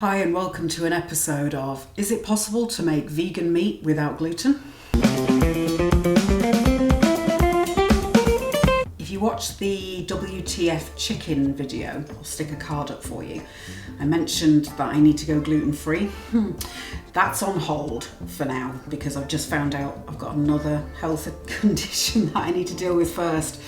Hi and welcome to an episode of Is it possible to make vegan meat without gluten? If you watched the WTF chicken video, I'll stick a card up for you. I mentioned that I need to go gluten-free. That's on hold for now because I've just found out I've got another health condition that I need to deal with first.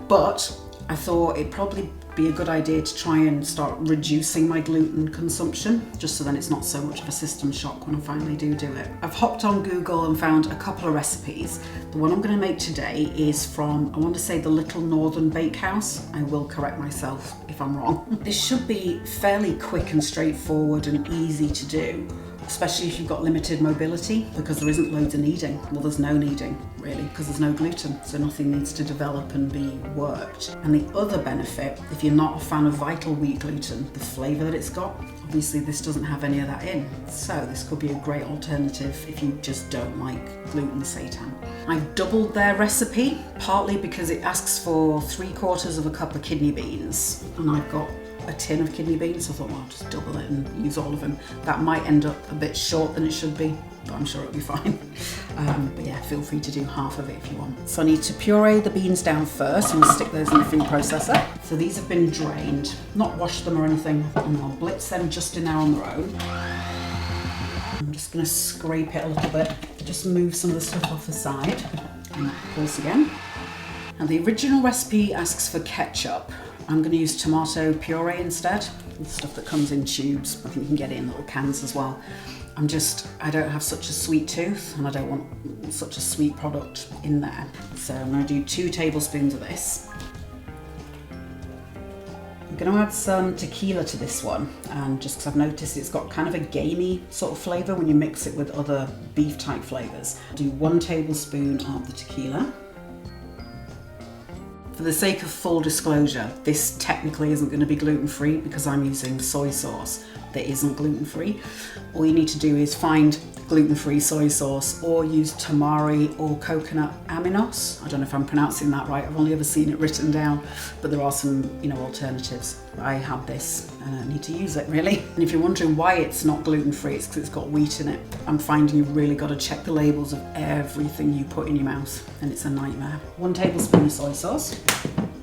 But I thought it'd probably be a good idea to try and start reducing my gluten consumption, just so then it's not so much of a system shock when I finally do it. I've hopped on Google and found a couple of recipes. The one I'm going to make today is from, I want to say, the Little Northern Bakehouse. I will correct myself if I'm wrong. This should be fairly quick and straightforward and easy to do, especially if you've got limited mobility, because there isn't loads of kneading. Well, there's no kneading really, because there's no gluten, so nothing needs to develop and be worked. And the other benefit, if you're not a fan of Vital Wheat gluten, the flavour that it's got, obviously this doesn't have any of that in. So this could be a great alternative if you just don't like gluten seitan. I've doubled their recipe, partly because it asks for 3/4 cup of kidney beans, and I've got a tin of kidney beans, so I thought, well, I'll just double it and use all of them. That might end up a bit short than it should be, but I'm sure it'll be fine. But yeah, feel free to do half of it if you want. So I need to puree the beans down first and stick those in the food processor. So these have been drained, not washed them or anything, and I'll blitz them just in there on their own. I'm just going to scrape it a little bit, just move some of the stuff off the side, and of course again. Now the original recipe asks for ketchup. I'm going to use tomato puree instead, the stuff that comes in tubes. I think you can get it in little cans as well. I don't have such a sweet tooth and I don't want such a sweet product in there. So I'm going to do 2 tablespoons of this. I'm going to add some tequila to this one, just because I've noticed it's got kind of a gamey sort of flavour when you mix it with other beef type flavours. Do 1 tablespoon of the tequila. For the sake of full disclosure, this technically isn't going to be gluten-free because I'm using soy sauce that isn't gluten-free. All you need to do is find gluten-free soy sauce or use tamari or coconut aminos. I don't know if I'm pronouncing that right, I've only ever seen it written down, but there are some, alternatives. I had this and I need to use it really. And if you're wondering why it's not gluten-free, it's because it's got wheat in it. I'm finding you've really got to check the labels of everything you put in your mouth and it's a nightmare. 1 tablespoon of soy sauce.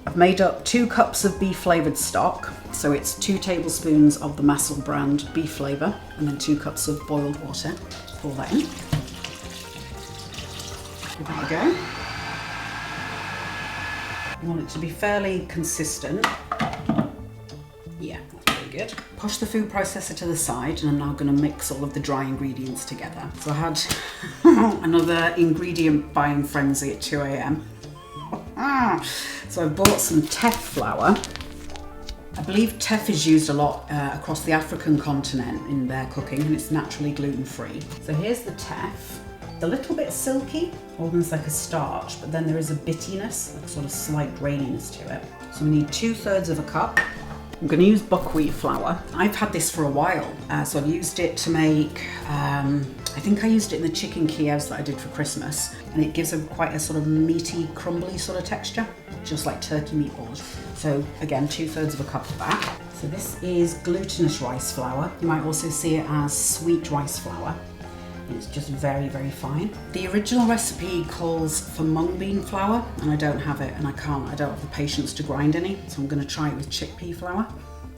I've made up 2 cups of beef flavoured stock. So it's 2 tablespoons of the Massel brand beef flavour and then 2 cups of boiled water. Pour that in. Give that a go. You want it to be fairly consistent. Yeah, that's really good. Push the food processor to the side and I'm now going to mix all of the dry ingredients together. So I had another ingredient buying frenzy at 2 a.m. So I bought some teff flour. I believe teff is used a lot across the African continent in their cooking and it's naturally gluten-free. So here's the teff. It's a little bit silky, almost like a starch, but then there is a bittiness, like sort of slight graininess to it. So we need 2/3 cup. I'm going to use buckwheat flour. I've had this for a while, so I've used it to make, I think I used it in the chicken Kievs that I did for Christmas, and it gives quite a sort of meaty, crumbly sort of texture, just like turkey meatballs. So again, 2/3 cup of that. So this is glutinous rice flour. You might also see it as sweet rice flour. It's just very, very fine. The original recipe calls for mung bean flour, and I don't have it, and I don't have the patience to grind any, so I'm going to try it with chickpea flour.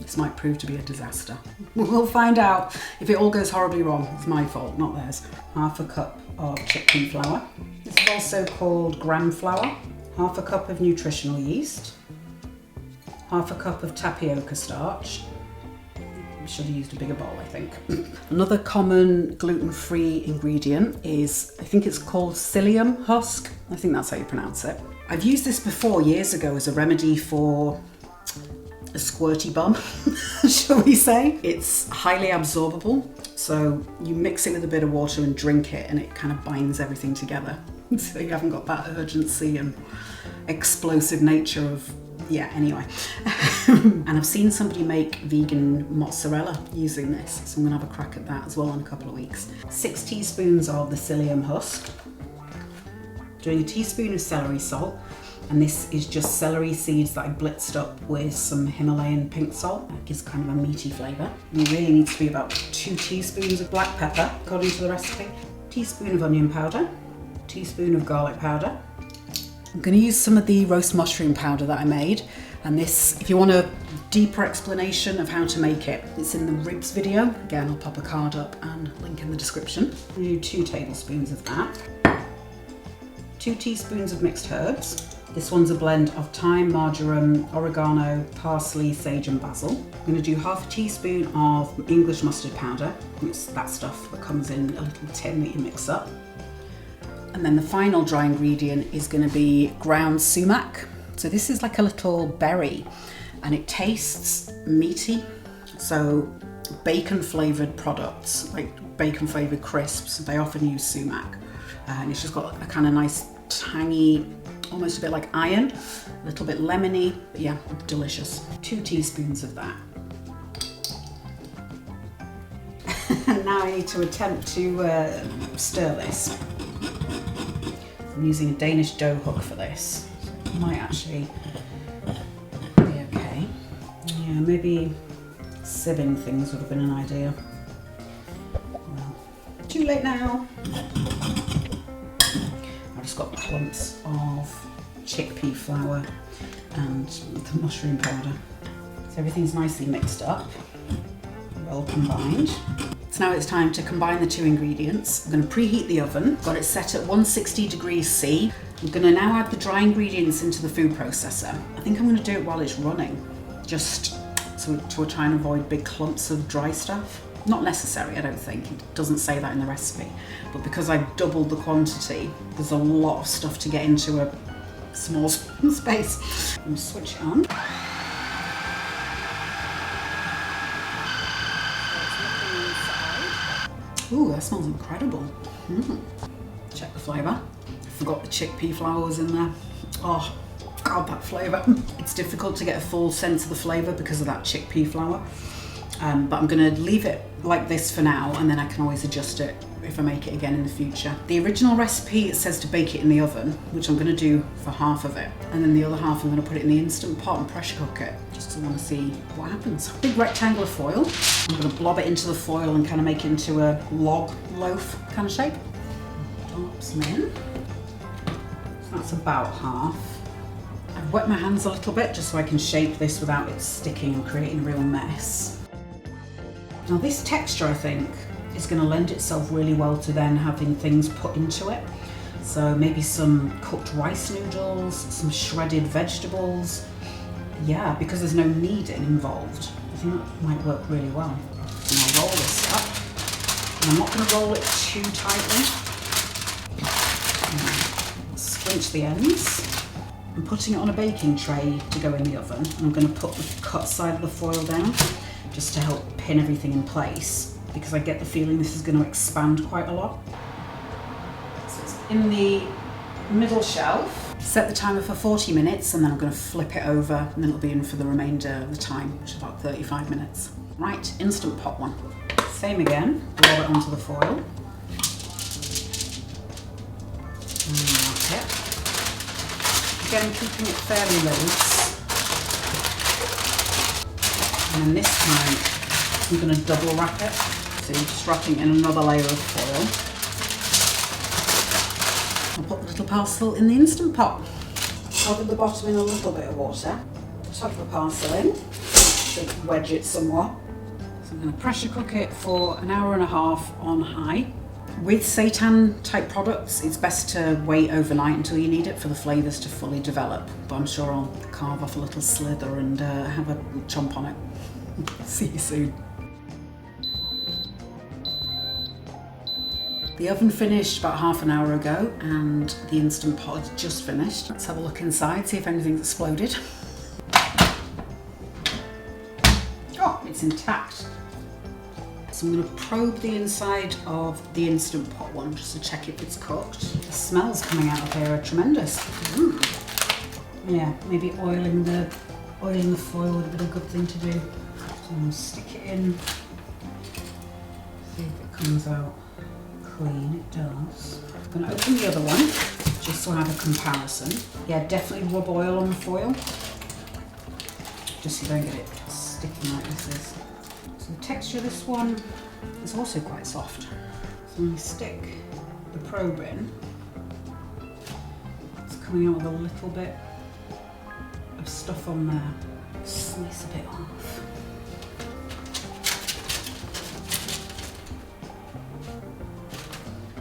This might prove to be a disaster. We'll find out. If it all goes horribly wrong, it's my fault, not theirs. 1/2 cup of chickpea flour. This is also called gram flour. 1/2 cup of nutritional yeast. 1/2 cup of tapioca starch. Should have used a bigger bowl, I think. Another common gluten-free ingredient is, I think it's called psyllium husk. I think that's how you pronounce it. I've used this before years ago as a remedy for a squirty bum, shall we say. It's highly absorbable, so you mix it with a bit of water and drink it and it kind of binds everything together. So you haven't got that urgency and explosive nature of, yeah, anyway. And I've seen somebody make vegan mozzarella using this, so I'm gonna have a crack at that as well in a couple of weeks. 6 teaspoons of the psyllium husk. Doing a teaspoon of celery salt, And this is just celery seeds that I blitzed up with some Himalayan pink salt. That gives kind of a meaty flavour. It really needs to be about 2 teaspoons of black pepper, according to the recipe. Teaspoon of onion powder, teaspoon of garlic powder. I'm going to use some of the roast mushroom powder that I made. And this, if you want a deeper explanation of how to make it, it's in the ribs video. Again, I'll pop a card up and link in the description. I'm going to do 2 tablespoons of that. 2 teaspoons of mixed herbs. This one's a blend of thyme, marjoram, oregano, parsley, sage and basil. I'm going to do half a teaspoon of English mustard powder. It's that stuff that comes in a little tin that you mix up. And then the final dry ingredient is going to be ground sumac. So this is like a little berry and it tastes meaty. So bacon flavoured products, like bacon flavoured crisps, they often use sumac. And it's just got a kind of nice tangy, almost a bit like iron, a little bit lemony, but yeah, delicious. 2 teaspoons of that. And now I need to attempt to stir this. I'm using a Danish dough hook for this. So it might actually be okay. Yeah, maybe sieving things would have been an idea. Well, too late now. I've just got clumps of chickpea flour and the mushroom powder. So everything's nicely mixed up, well combined. So now it's time to combine the 2 ingredients. I'm going to preheat the oven. Got it set at 160 degrees C. I'm going to now add the dry ingredients into the food processor. I think I'm going to do it while it's running, just so to try and avoid big clumps of dry stuff. Not necessary, I don't think. It doesn't say that in the recipe. But because I've doubled the quantity, there's a lot of stuff to get into a small space. I'm going to switch it on. Ooh, that smells incredible. Check the flavour. I forgot the chickpea flour was in there. Oh, God, that flavour. It's difficult to get a full sense of the flavour because of that chickpea flour. But I'm going to leave it like this for now, and then I can always adjust it if I make it again in the future. The original recipe, it says to bake it in the oven, which I'm going to do for half of it. And then the other half, I'm going to put it in the Instant Pot and pressure cook it, just because I want to see what happens. Big rectangle of foil. I'm going to blob it into the foil and kind of make it into a log loaf kind of shape. Drop some in. So that's about half. I've wet my hands a little bit just so I can shape this without it sticking and creating a real mess. Now this texture, I think, is going to lend itself really well to then having things put into it. So maybe some cooked rice noodles, some shredded vegetables. Yeah, because there's no kneading involved. I think that might work really well. And I'll roll this up. And I'm not going to roll it too tightly. Squinch the ends. I'm putting it on a baking tray to go in the oven. I'm going to put the cut side of the foil down just to help pin everything in place, because I get the feeling this is going to expand quite a lot. So it's in the middle shelf. Set the timer for 40 minutes and then I'm going to flip it over and then it'll be in for the remainder of the time, which is about 35 minutes. Right, Instant Pot one. Same again, roll it onto the foil. And that's it. Again, keeping it fairly loose. And then this time, I'm going to double wrap it. So you're just wrapping in another layer of foil. I'll put the little parcel in the Instant Pot. Cover the bottom in a little bit of water. Tuck the parcel in. Should wedge it somewhat. So I'm going to pressure cook it for an hour and a half on high. With seitan type products, it's best to wait overnight until you need it for the flavours to fully develop. But I'm sure I'll carve off a little slither and have a chomp on it. See you soon. The oven finished about half an hour ago and the Instant Pot has just finished. Let's have a look inside, see if anything's exploded. Oh, it's intact. So I'm going to probe the inside of the Instant Pot one just to check if it's cooked. The smells coming out of here are tremendous. Yeah, maybe oiling the foil would have been a good thing to do. So I'm going to stick it in, see if it comes out clean, it does. I'm going to open the other one, just so I have a comparison. Yeah, definitely rub oil on the foil, just so you don't get it sticking like this is. So the texture of this one is also quite soft. So when you stick the probe in, it's coming out with a little bit of stuff on there. Slice a bit off.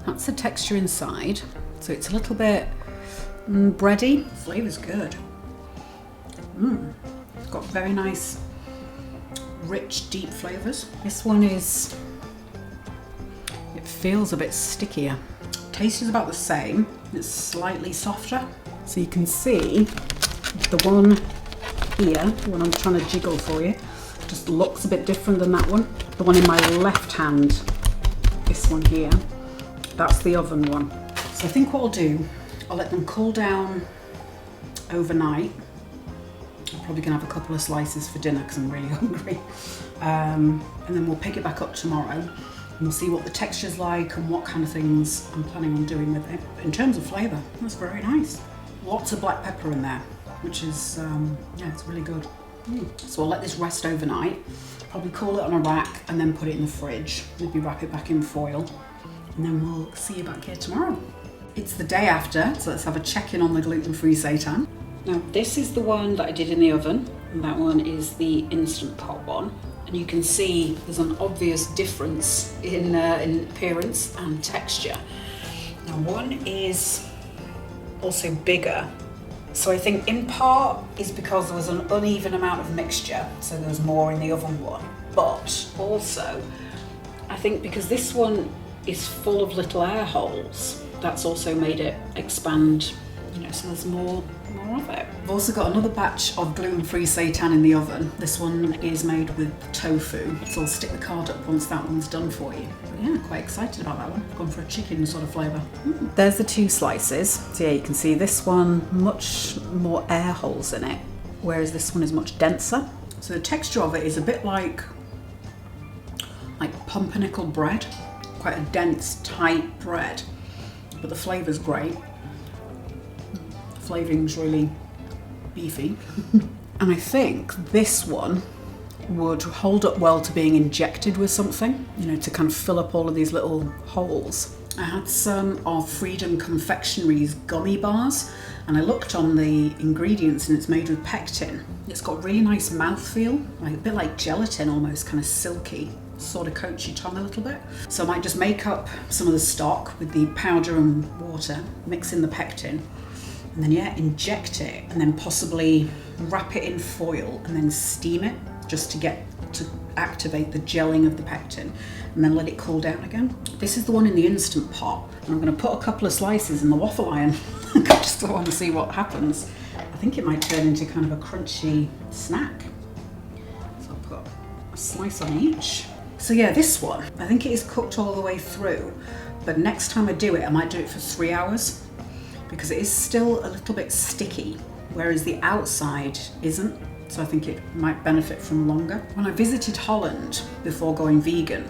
That's the texture inside. So it's a little bit bready. Flavour's good. It's got very nice, rich, deep flavours. This one is, it feels a bit stickier. Taste is about the same. It's slightly softer. So you can see the one here, the one I'm trying to jiggle for you, just looks a bit different than that one. The one in my left hand, this one here, that's the oven one. So I think what I'll do, I'll let them cool down overnight. I'm probably gonna have a couple of slices for dinner because I'm really hungry. And then we'll pick it back up tomorrow and we'll see what the texture's like and what kind of things I'm planning on doing with it. But in terms of flavour, that's very nice. Lots of black pepper in there, which is, yeah, it's really good. So I'll let this rest overnight, probably cool it on a rack and then put it in the fridge. Maybe wrap it back in foil and then we'll see you back here tomorrow. It's the day after, so let's have a check-in on the gluten-free seitan. Now this is the one that I did in the oven, and that one is the Instant Pot one. And you can see there's an obvious difference in appearance and texture. Now one is also bigger. So I think in part is because there was an uneven amount of mixture, so there was more in the oven one. But also, I think because this one is full of little air holes, that's also made it expand, you know, so there's more of it. I've also got another batch of gluten-free seitan in the oven. This one is made with tofu, so I'll stick the card up once that one's done for you. But yeah, quite excited about that one. I've gone for a chicken sort of flavour. There's the two slices. So yeah, you can see this one, much more air holes in it, whereas this one is much denser. So the texture of it is a bit like pumpernickel bread, quite a dense, tight bread, but the flavour's great. The flavouring's really beefy. And I think this one would hold up well to being injected with something, you know, to kind of fill up all of these little holes. I had some of Freedom Confectionary's gummy bars and I looked on the ingredients and it's made with pectin. It's got really nice mouthfeel, like a bit like gelatin almost, kind of silky, sort of coats your tongue a little bit. So I might just make up some of the stock with the powder and water, mix in the pectin, and then yeah, inject it and then possibly wrap it in foil and then steam it just to activate the gelling of the pectin and then let it cool down again. This is the one in the Instant Pot and I'm going to put a couple of slices in the waffle iron. I just want to see what happens. I think it might turn into kind of a crunchy snack. So I'll put a slice on each. So yeah, this one, I think it is cooked all the way through, but next time I do it, I might do it for 3 hours because it is still a little bit sticky, whereas the outside isn't. So I think it might benefit from longer. When I visited Holland before going vegan,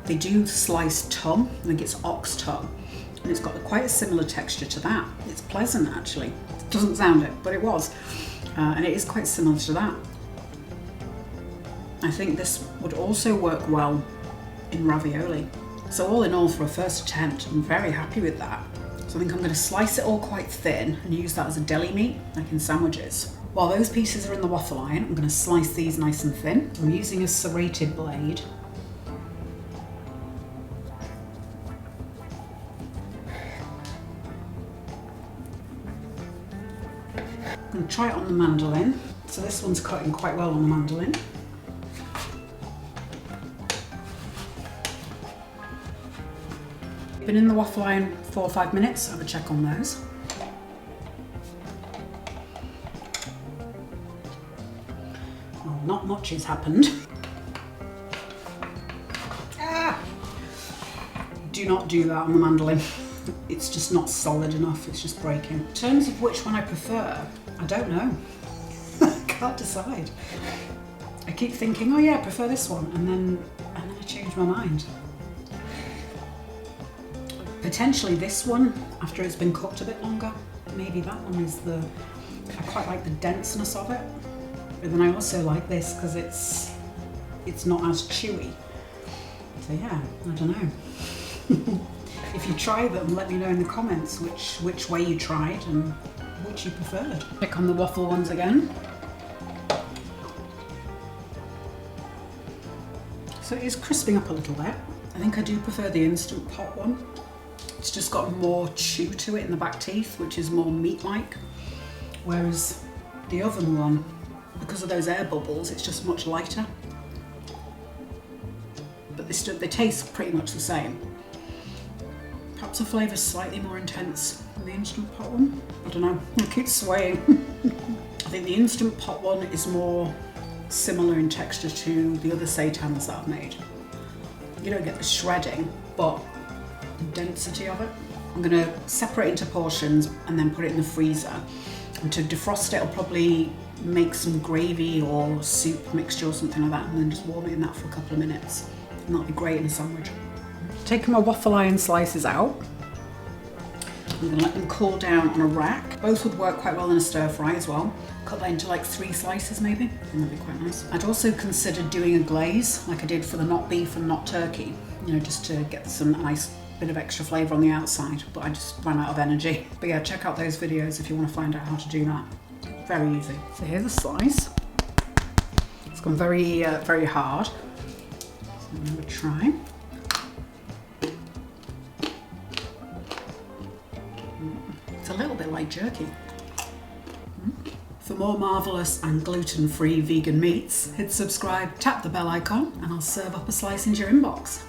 they do sliced tongue, I think it's ox tongue, and it's got quite a similar texture to that. It's pleasant actually. It doesn't sound it, but it was. And it is quite similar to that. I think this would also work well in ravioli. So all in all, for a first attempt, I'm very happy with that. So I think I'm going to slice it all quite thin and use that as a deli meat, like in sandwiches. While those pieces are in the waffle iron, I'm going to slice these nice and thin. I'm using a serrated blade. I'm going to try it on the mandolin. So this one's cutting quite well on the mandolin. Been in the waffle iron 4 or 5 minutes, have a check on those. Well, not much has happened. Do not do that on the mandolin. It's just not solid enough, it's just breaking. In terms of which one I prefer, I don't know. I can't decide. I keep thinking, oh yeah, I prefer this one, and then I change my mind. Potentially this one, after it's been cooked a bit longer. Maybe that one is I quite like the denseness of it. But then I also like this because it's not as chewy. So yeah, I don't know. If you try them, let me know in the comments which way you tried and which you preferred. Pick on the waffle ones again. So it is crisping up a little bit. I think I do prefer the Instant Pot one. It's just got more chew to it in the back teeth, which is more meat-like. Whereas the oven one, because of those air bubbles, it's just much lighter. But they taste pretty much the same. Perhaps the flavour's slightly more intense than the Instant Pot one. I don't know, I keep swaying. I think the Instant Pot one is more similar in texture to the other seitans that I've made. You don't get the shredding, but the density of it. I'm going to separate into portions and then put it in the freezer. And to defrost it, I'll probably make some gravy or soup mixture or something like that, and then just warm it in that for a couple of minutes. And that'll be great in a sandwich. Taking my waffle iron slices out. I'm going to let them cool down on a rack. Both would work quite well in a stir fry as well. Cut that into like 3 slices maybe, and that'd be quite nice. I'd also considered doing a glaze like I did for the not beef and not turkey, you know, just to get some nice bit of extra flavour on the outside, but I just ran out of energy. But yeah, check out those videos if you want to find out how to do that. Very easy. So here's a slice. It's gone very, very hard. So I'm going to try. It's a little bit like jerky. For more marvellous and gluten-free vegan meats, hit subscribe, tap the bell icon, and I'll serve up a slice into your inbox.